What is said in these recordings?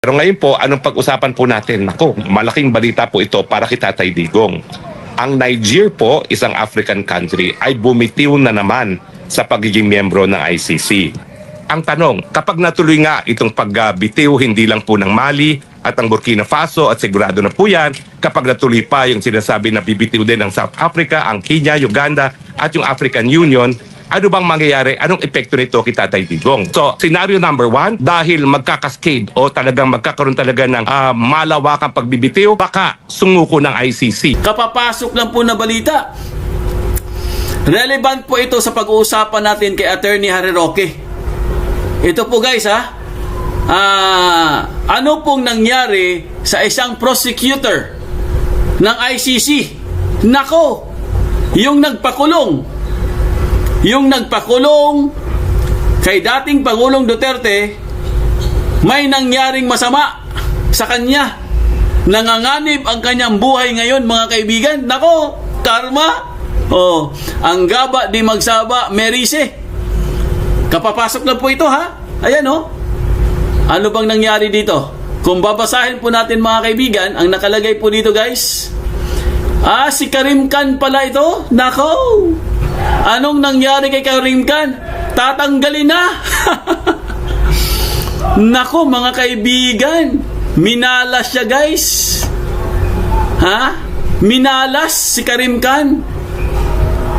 Pero ngayon po, anong pag-usapan po natin? Ako, malaking balita po ito para kay Tatay Digong. Ang Niger po, isang African country, ay bumitiw na naman sa pagiging miyembro ng ICC. Ang tanong, kapag natuloy nga itong pagbitiw hindi lang po ng Mali at ang Burkina Faso at sigurado na po yan, kapag natuloy pa yung sinasabi na bibitiw din ng South Africa, ang Kenya, Uganda at yung African Union, ano bang mangyayari? Anong epekto nito kay Tatay Digong? So, scenario number 1, dahil magkakaskade o talagang magkakaroon talaga ng malawakang pagbibitiw, baka sumuko ng ICC. Kapapasok lang po na balita. Relevant po ito sa pag-uusapan natin kay Attorney Harry Roque. Ito po guys ano pong nangyari sa isang prosecutor ng ICC? Nako, yung nagpakulong kay dating Pangulong Duterte, may nangyaring masama sa kanya. Nanganganib ang kanyang buhay ngayon, mga kaibigan. Nako, karma. Ang gaba di magsaba, merise. Kapapasok lang po ito Ayan Ano bang nangyari dito? Kung babasahin po natin mga kaibigan, ang nakalagay po dito guys, si Karim Khan pala ito. Nako, anong nangyari kay Karim Khan? Tatanggalin na. Nako mga kaibigan, minalas siya guys. Minalas si Karim Khan.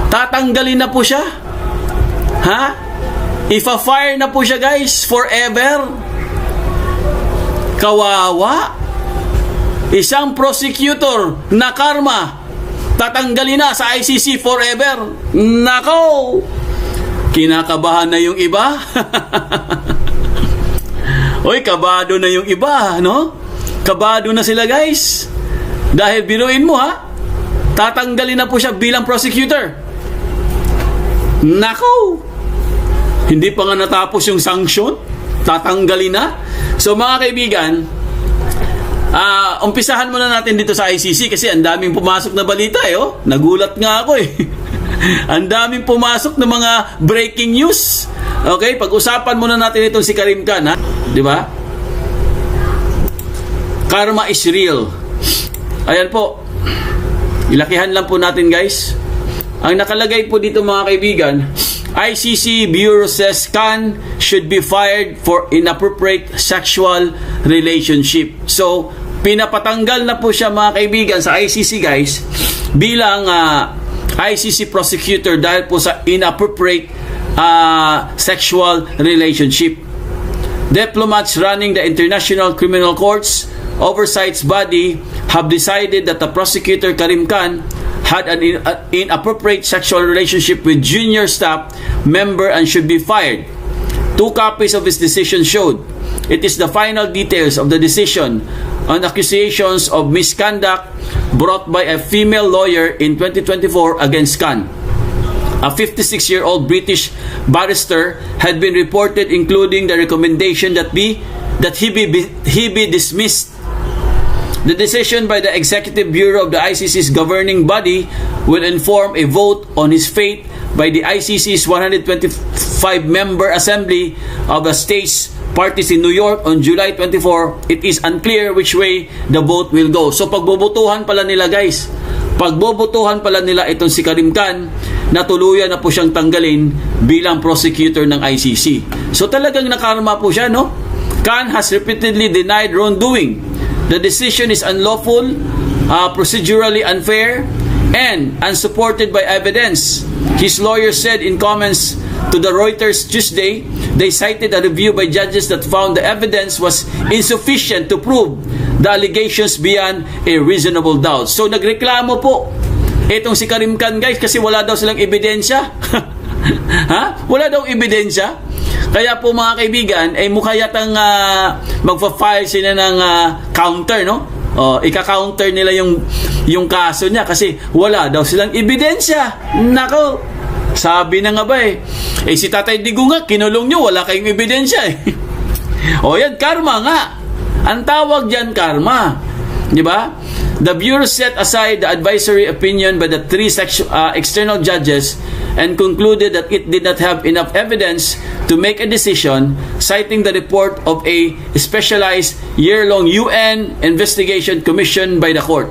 Tatanggalin na po siya. Ifa-fire na po siya guys, forever. Kawawa. Isang prosecutor na karma, tatanggalin na sa ICC forever. Nako, kinakabahan na yung iba. Oy, kabado na yung iba, no? Kabado na sila guys. Dahil biruin mo tatanggalin na po siya bilang prosecutor. Nako, hindi pa nga natapos yung sanction, tatanggalin na. So mga kaibigan, umpisahan muna natin dito sa ICC kasi ang daming pumasok na balita Nagulat nga ako Ang daming pumasok na mga breaking news. Okay, pag-usapan muna natin itong si Karim Khan, di ba? Karma is real. Ayan po. Ilakihan lang po natin guys. Ang nakalagay po dito mga kaibigan, ICC Bureau says Khan should be fired for inappropriate sexual relationship. So, pinapatanggal na po siya mga kaibigan sa ICC guys bilang ICC prosecutor dahil po sa inappropriate sexual relationship. Diplomats running the International Criminal Court's oversight body have decided that the prosecutor Karim Khan had an inappropriate sexual relationship with junior staff member and should be fired. 2 copies of his decision showed. It is the final details of the decision on accusations of misconduct brought by a female lawyer in 2024 against Khan. A 56-year-old British barrister had been reported, including the recommendation that he be dismissed. The decision by the Executive Bureau of the ICC's governing body will inform a vote on his fate by the ICC's 125-member Assembly of the States Parties in New York on July 24. It is unclear which way the vote will go. So pagbobotohan pala nila guys, pagbobotohan pala nila itong si Karim Khan na tuluyan na po siyang tanggalin bilang prosecutor ng ICC. So talagang nakarma po siya, no? Khan has repeatedly denied wrongdoing. The decision is unlawful, procedurally unfair, and unsupported by evidence. His lawyer said in comments to the Reuters Tuesday, they cited a review by judges that found the evidence was insufficient to prove the allegations beyond a reasonable doubt. So nagreklamo po itong si Karim Khan guys kasi wala daw silang ebidensya. Wala daw ebidensya. Kaya po mga kaibigan, mukha yatang magpa-file sila ng counter, no? Ika-counter nila yung kaso niya kasi wala daw silang ebidensya. Nako, sabi na nga ba si Tatay Digong nga, kinulong nyo, wala kayong ebidensya yan, karma nga. Ang tawag dyan, karma. Di ba? The Bureau set aside the advisory opinion by the three external judges and concluded that it did not have enough evidence to make a decision, citing the report of a specialized year-long UN investigation commissioned by the court.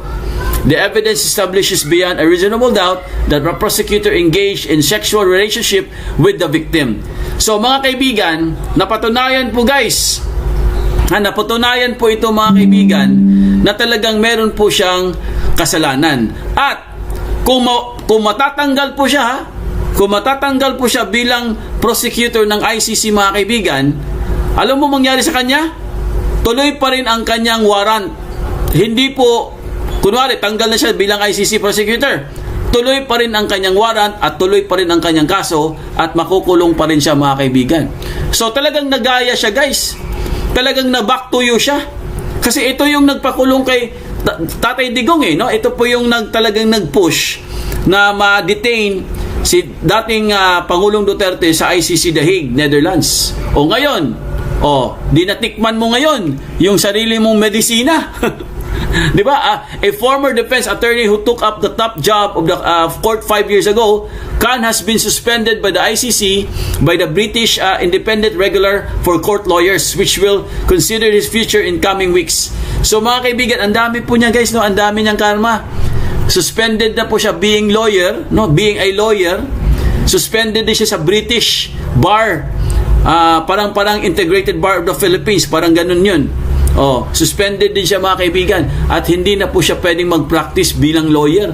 The evidence establishes beyond a reasonable doubt that the prosecutor engaged in sexual relationship with the victim. So mga kaibigan, napatunayan po guys, napatunayan po ito mga kaibigan, na talagang meron po siyang kasalanan. At kung matatanggal po siya, kung matatanggal po siya bilang prosecutor ng ICC mga kaibigan, alam mo mangyari sa kanya? Tuloy pa rin ang kanyang warrant. Hindi po, kunwari, tanggal na siya bilang ICC prosecutor. Tuloy pa rin ang kanyang warrant at tuloy pa rin ang kanyang kaso at makukulong pa rin siya mga kaibigan. So talagang nagaya siya guys. Talagang na-back to you siya. Kasi ito yung nagpakulong kay Tatay Digong no? Ito po yung talagang nag-push na ma-detain si dating Pangulong Duterte sa ICC The Hague, Netherlands. O ngayon, di natikman mo ngayon yung sarili mong medisina. Di ba? A former defense attorney who took up the top job of the court 5 years ago, Khan has been suspended by the ICC by the British Independent Regular for Court Lawyers, which will consider his future in coming weeks. So mga kaibigan, ang dami po niya guys, no? Ang dami niyang karma. Suspended na po siya being lawyer, no? Being a lawyer. Suspended din siya sa British Bar. Parang Integrated Bar of the Philippines, parang ganun yun. Suspended din siya mga kaibigan at hindi na po siya pwedeng mag-practice bilang lawyer.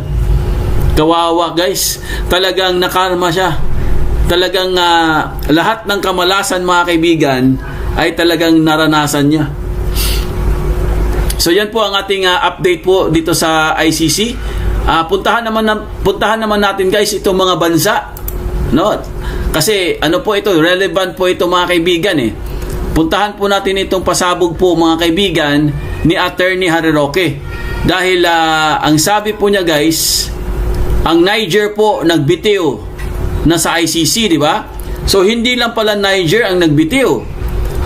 Kawawa guys, talagang nakarma siya. Talagang lahat ng kamalasan mga kaibigan ay talagang naranasan niya. So yan po ang ating update po dito sa ICC. Puntahan naman natin guys itong mga bansa, no? Kasi ano po ito, relevant po ito mga kaibigan Puntahan po natin itong pasabog po mga kaibigan ni Attorney Harry Roque. Dahil ang sabi po niya guys, ang Niger po nagbitiw na sa ICC, di ba? So hindi lang pala Niger ang nagbitiw.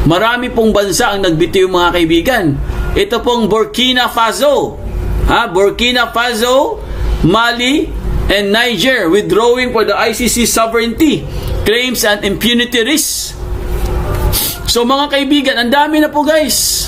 Marami pong bansa ang nagbitiw mga kaibigan. Ito pong Burkina Faso. Burkina Faso, Mali, and Niger withdrawing for the ICC sovereignty, claims and impunity risks. So mga kaibigan, ang dami na po guys.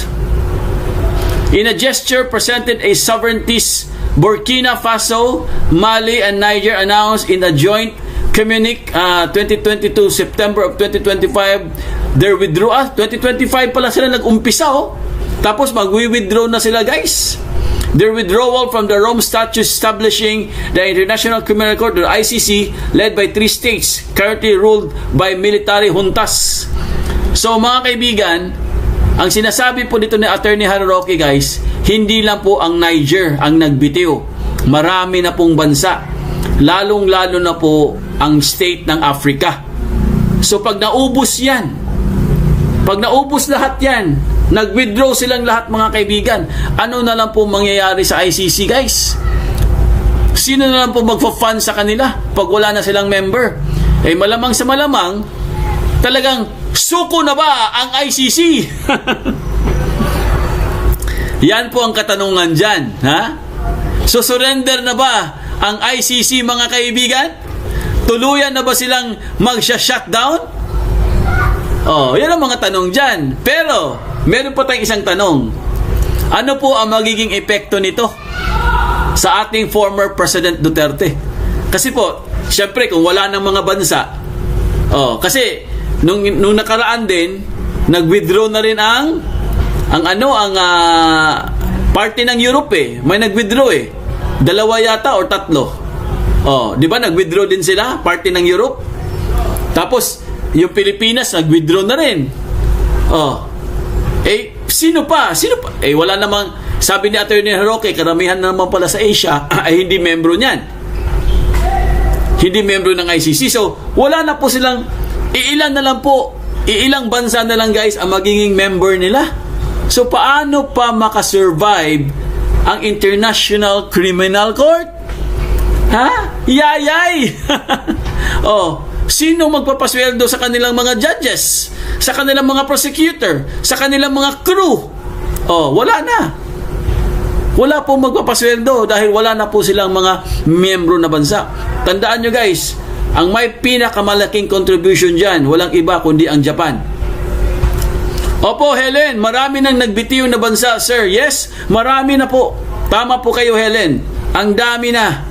In a gesture presented a sovereignties, Burkina Faso, Mali, and Niger announced in a joint communique 2022 September of 2025 their withdrawal. 2025 pala sila nag-umpisa Tapos mag-withdraw na sila guys. Their withdrawal from the Rome Statute establishing the International Criminal Court, the ICC, led by 3 states currently ruled by military juntas. So mga kaibigan, ang sinasabi po dito ni Attorney Harry Roque guys, hindi lang po ang Niger ang nagbitiw. Marami na pong bansa. Lalong-lalo na po ang state ng Africa. So pag naubos yan, pag naubos lahat yan, nag-withdraw silang lahat mga kaibigan, ano na lang po mangyayari sa ICC guys? Sino na lang po magfa-fund sa kanila pag wala na silang member? Malamang sa malamang, talagang suko na ba ang ICC? Yan po ang katanungan dyan. So surrender na ba ang ICC mga kaibigan? Tuluyan na ba silang mag-shutdown? Yan ang mga tanong dyan. Pero meron pa tayong isang tanong. Ano po ang magiging epekto nito sa ating former President Duterte? Kasi po, syempre kung wala ng mga bansa, kasi nung nakaraan din, nag-withdraw na rin ang party ng Europe May nag-withdraw 2 yata or 3. Di ba nag-withdraw din sila, party ng Europe? Tapos yung Pilipinas nag-withdraw na rin. Sino pa? Wala namang, sabi ni Attorney Roque, karamihan naman pala sa Asia ay hindi membro niyan. Hindi membro ng ICC. So wala na po silang, ilang bansa na lang guys ang magiging member nila. So paano pa makasurvive ang International Criminal Court? Yayay! Sino magpapasweldo sa kanilang mga judges, sa kanilang mga prosecutor, sa kanilang mga crew? Wala na. Wala pong magpapasweldo dahil wala na po silang mga miyembro na bansa. Tandaan nyo guys, ang may pinakamalaking contribution dyan, walang iba kundi ang Japan. Opo, Helen, marami nang nagbitiw na bansa, sir. Yes, marami na po. Tama po kayo, Helen. Ang dami na.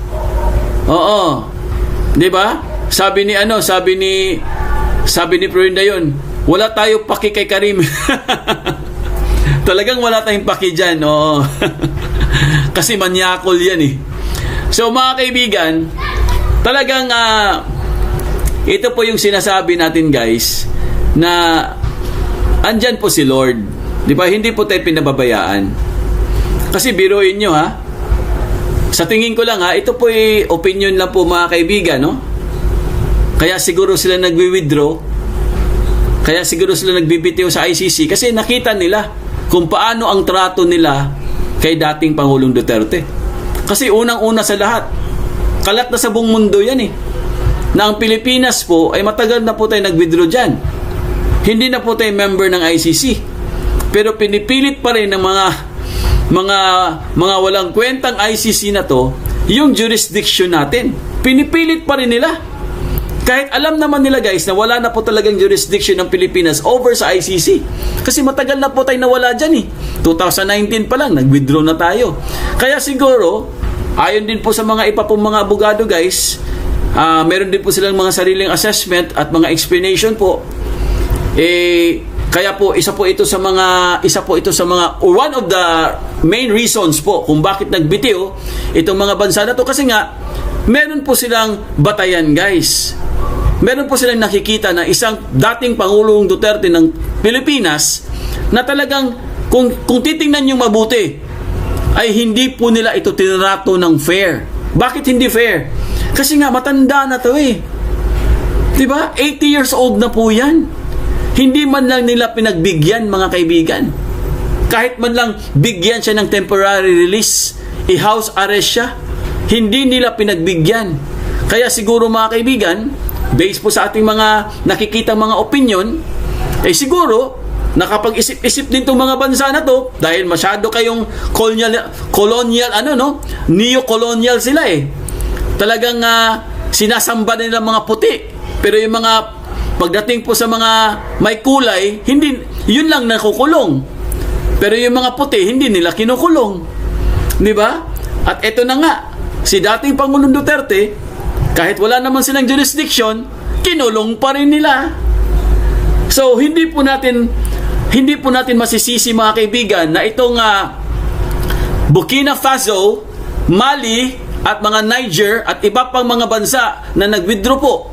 Oo. 'Di ba? Sabi ni Florinda yun, wala tayo paki kay Karim. Talagang wala tayong paki dyan. Oo. Kasi manyakol yan eh. So mga kaibigan, talagang ito po yung sinasabi natin guys, na andyan po si Lord. Di ba? Hindi po tayo pinababayaan. Kasi biruin nyo ha, sa tingin ko lang ha, ito po ay opinion lang po mga kaibigan, no? Kaya siguro sila nagwi-withdraw, kaya siguro sila nagbibitiw sa ICC kasi nakita nila kung paano ang trato nila kay dating Pangulong Duterte. Kasi unang-una sa lahat, kalat na sa buong mundo yan eh, na ang Pilipinas po ay matagal na po tayo nag-withdraw dyan. Hindi na po tayo member ng ICC. Pero pinipilit pa rin ng mga walang kwentang ICC na to yung jurisdiction natin. Pinipilit pa rin nila. Kahit alam naman nila guys na wala na po talagang jurisdiction ng Pilipinas over sa ICC. Kasi matagal na po tayo nawala dyan eh. 2019 pa lang, nag-withdraw na tayo. Kaya siguro, ayon din po sa mga iba pong mga abogado guys, meron din po silang mga sariling assessment at mga explanation po. Kaya po isa po ito sa mga one of the main reasons po kung bakit nagbitiw itong mga bansa na to, kasi nga meron po silang batayan guys. Meron po silang nakikita na isang dating Pangulong Duterte ng Pilipinas na talagang kung titingnan nyo mabuti ay hindi po nila ito tinrato ng fair. Bakit hindi fair? Kasi nga matanda na to eh. Diba? 80 years old na po yan. Hindi man lang nila pinagbigyan mga kaibigan. Kahit man lang bigyan siya ng temporary release, i-house arrest siya, hindi nila pinagbigyan. Kaya siguro mga kaibigan, based po sa ating mga nakikita mga opinion, siguro nakapag-isip-isip din itong mga bansa na to dahil masyado kayong neo-colonial sila eh. Talagang sinasamba nila mga puti. Pero yung mga pagdating po sa mga may kulay, hindi, yun lang nakukulong. Pero yung mga puti, hindi nila kinukulong. Di ba? At eto na nga, si dating Pangulong Duterte, kahit wala naman silang jurisdiction, kinulong pa rin nila. So, hindi po natin masisisi mga kaibigan na itong Burkina Faso, Mali, at mga Niger, at iba pang mga bansa na nag-withdraw po.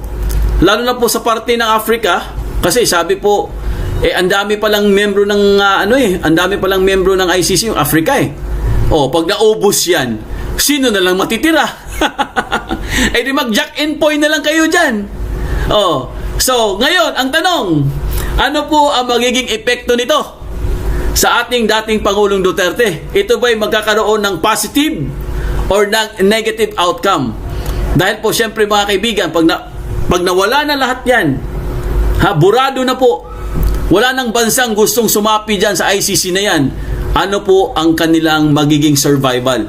Lalo na po sa parte ng Africa, kasi sabi po, ang dami palang membro ng, ang dami palang membro ng ICC, yung Africa eh. Pag naubos yan, sino na lang matitira? Di mag-jack and point na lang kayo dyan. So, ngayon, ang tanong, ano po ang magiging epekto nito sa ating dating Pangulong Duterte? Ito ba'y magkakaroon ng positive or ng negative outcome? Dahil po, syempre mga kaibigan, pag nawala na lahat yan, burado na po, wala nang bansang gustong sumapi dyan sa ICC na yan, ano po ang kanilang magiging survival?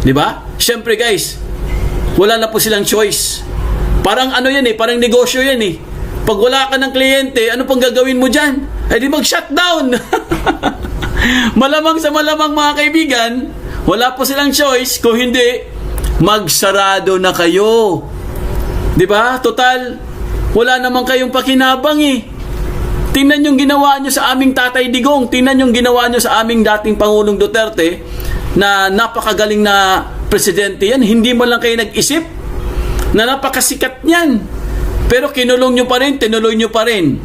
Diba? Syempre guys, wala na po silang choice. Parang yan eh, parang negosyo yan eh. Pag wala ka ng kliyente, ano pang gagawin mo dyan? Di mag-shutdown. Malamang sa malamang mga kaibigan, wala po silang choice, kung hindi, magsarado na kayo. Diba? Total, wala naman kayong pakinabang eh. Tingnan yung ginawa nyo sa aming Tatay Digong, tingnan yung ginawa nyo sa aming dating Pangulong Duterte, na napakagaling na presidente yan, hindi mo lang kayo nag-isip na napakasikat niyan, pero kinulong nyo pa rin, tinuloy nyo pa rin.